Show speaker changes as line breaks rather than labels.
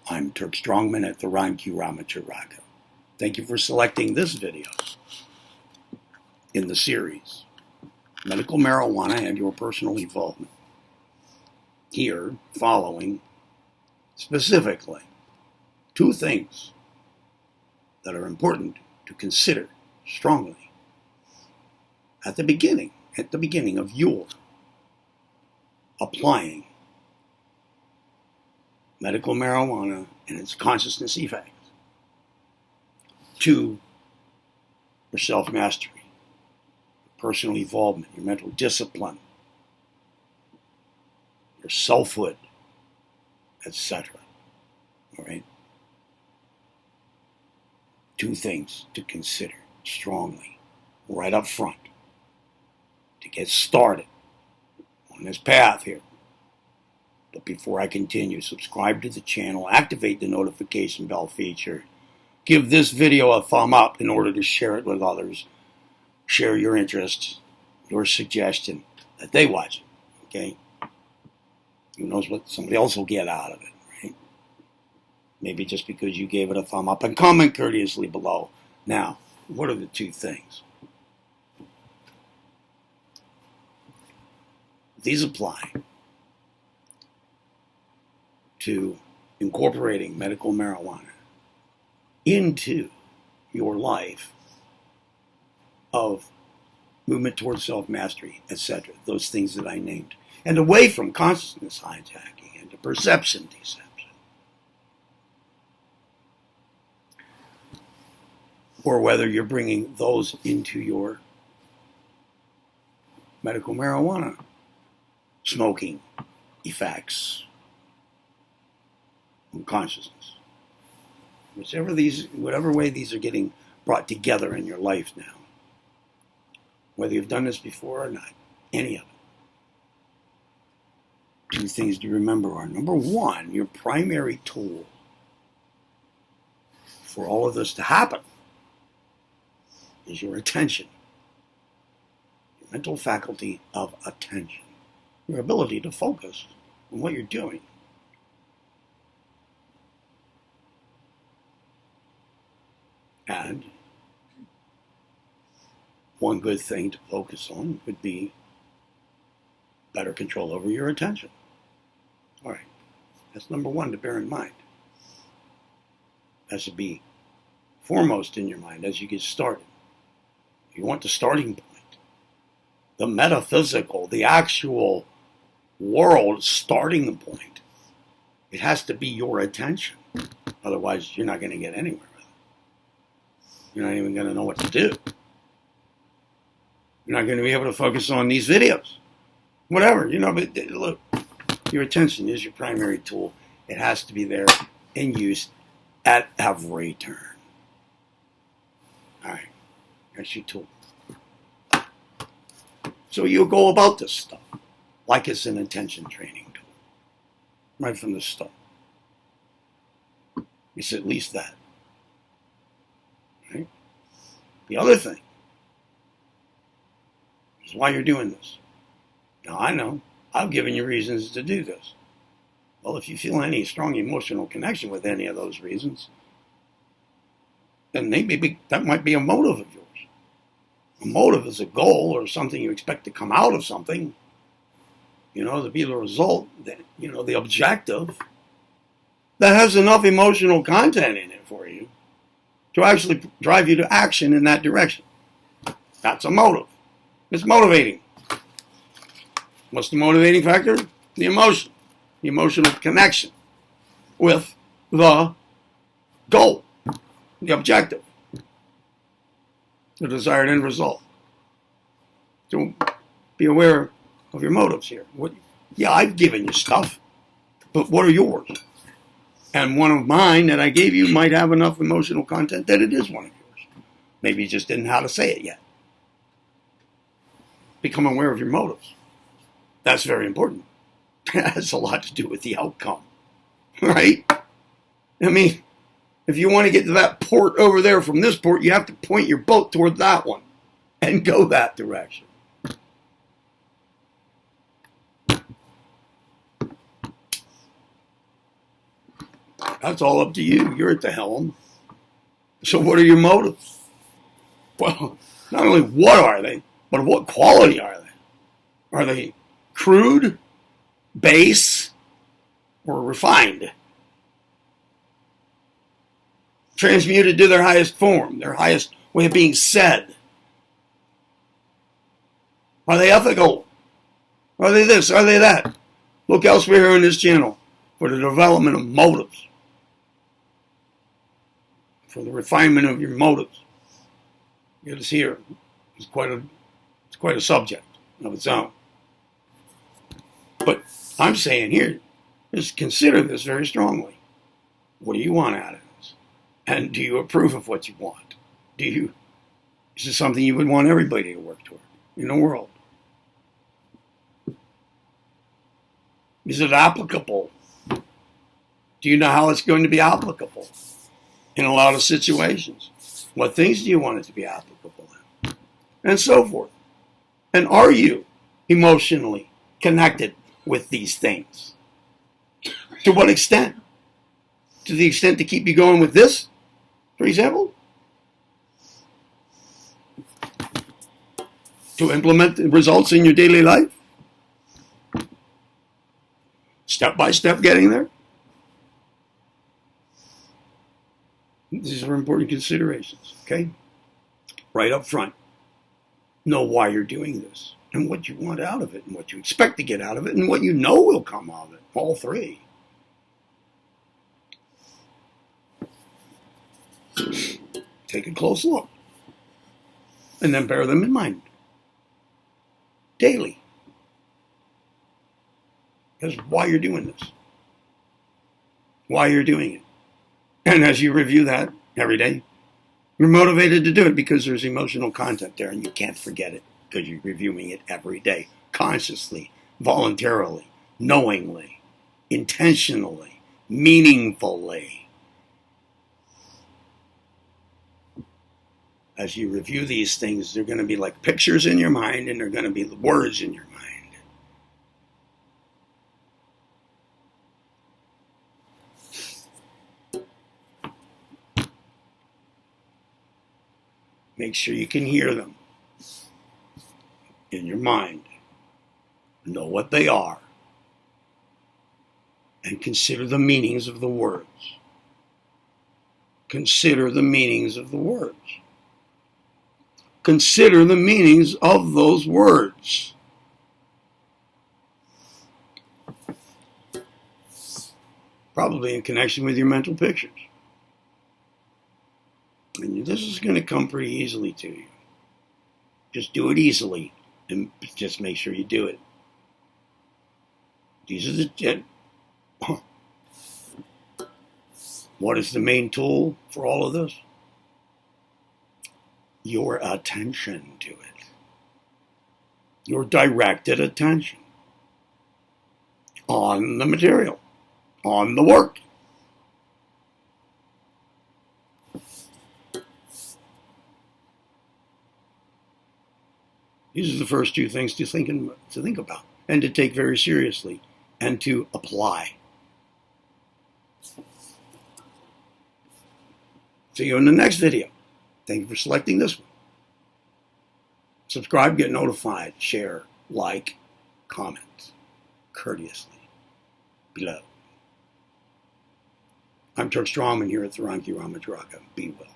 I'm Turk Strongman at the Ranku Ramacharaka. Thank you for selecting this video in the series, Medical Marijuana and Your Personal Evolvement. Here, following specifically 2 things that are important to consider strongly at the beginning of your applying medical marijuana and its consciousness effects to your self-mastery, your personal evolvement, your mental discipline, your selfhood, etc. All right? 2 things to consider strongly right up front to get started on this path here. But before I continue, subscribe to the channel, activate the notification bell feature, give this video a thumb up in order to share it with others, share your interest, your suggestion that they watch it, okay? Who knows what somebody else will get out of it, right? Maybe just because you gave it a thumb up, and comment courteously below. Now, what are the 2 things? These apply to incorporating medical marijuana into your life of movement towards self-mastery, etc. Those things that I named. And away from consciousness hijacking and perception deception. Or whether you're bringing those into your medical marijuana smoking effects on consciousness. Whatever way these are getting brought together in your life now. Whether you've done this before or not, any of it. 2 things to remember are, number 1, your primary tool for all of this to happen is your attention. Your mental faculty of attention. Your ability to focus on what you're doing. And one good thing to focus on would be better control over your attention. All right, that's number 1 to bear in mind. That should be foremost in your mind as you get started. You want the starting point, the metaphysical, the actual world starting point. It has to be your attention. Otherwise, you're not going to get anywhere with it. You're not even going to know what to do. You're not going to be able to focus on these videos. Whatever, but look, your attention is your primary tool. It has to be there in use at every turn. All right, that's your tool. So you go about this stuff like it's an attention training tool. Right from the start. It's at least that. Right? The other thing is why you're doing this. Now, I know I've given you reasons to do this. Well, if you feel any strong emotional connection with any of those reasons, then maybe that might be a motive of yours. A motive is a goal or something you expect to come out of something, to be the result, that, the objective that has enough emotional content in it for you to actually drive you to action in that direction. That's a motive. It's motivating. What's the motivating factor? The emotion. The emotional connection with the goal, the objective, the desired end result. So be aware of your motives here. Yeah, I've given you stuff, but what are yours? And one of mine that I gave you might have enough emotional content that it is one of yours. Maybe you just didn't know how to say it yet. Become aware of your motives. That's very important. It has a lot to do with the outcome, right? I mean, if you want to get to that port over there from this port, you have to point your boat toward that one and go that direction. That's all up to you. You're at the helm. So what are your motives? Well, not only what are they, but what quality are they? Are they crude, base, or refined? Transmuted to their highest form, their highest way of being said? Are they ethical? Are they this? Are they that? Look elsewhere here on this channel for the development of motives, for the refinement of your motives. It is here. It's quite a subject of its own. But I'm saying here, just consider this very strongly. What do you want out of this? And do you approve of what you want? Is this something you would want everybody to work toward in the world? Is it applicable? Do you know how it's going to be applicable in a lot of situations? What things do you want it to be applicable in? And so forth. And are you emotionally connected with these things? To what extent? To the extent to keep you going with this, for example? To implement the results in your daily life? Step by step getting there? These are important considerations, okay? Right up front. Know why you're doing this and what you want out of it and what you expect to get out of it and what you know will come out of it. All three. Take a close look and then bear them in mind daily. Because why you're doing this. Why you're doing it. And as you review that every day, you're motivated to do it because there's emotional content there and you can't forget it because you're reviewing it every day, consciously, voluntarily, knowingly, intentionally, meaningfully. As you review these things, they're going to be like pictures in your mind and they're going to be words in your mind. Make sure you can hear them in your mind. Know what they are. And consider the meanings of the words. Consider the meanings of the words. Consider the meanings of those words. Probably in connection with your mental pictures. And this is going to come pretty easily to you. Just do it easily and just make sure you do it. These are the... What is the main tool for all of this? Your attention to it. Your directed attention on the material, on the work. These are the first two things to think about and to take very seriously and to apply. See you in the next video. Thank you for selecting this one. Subscribe, get notified, share, like, comment, courteously, below. I'm Turk Strawman here at the Ranki Ramadraga. Be well.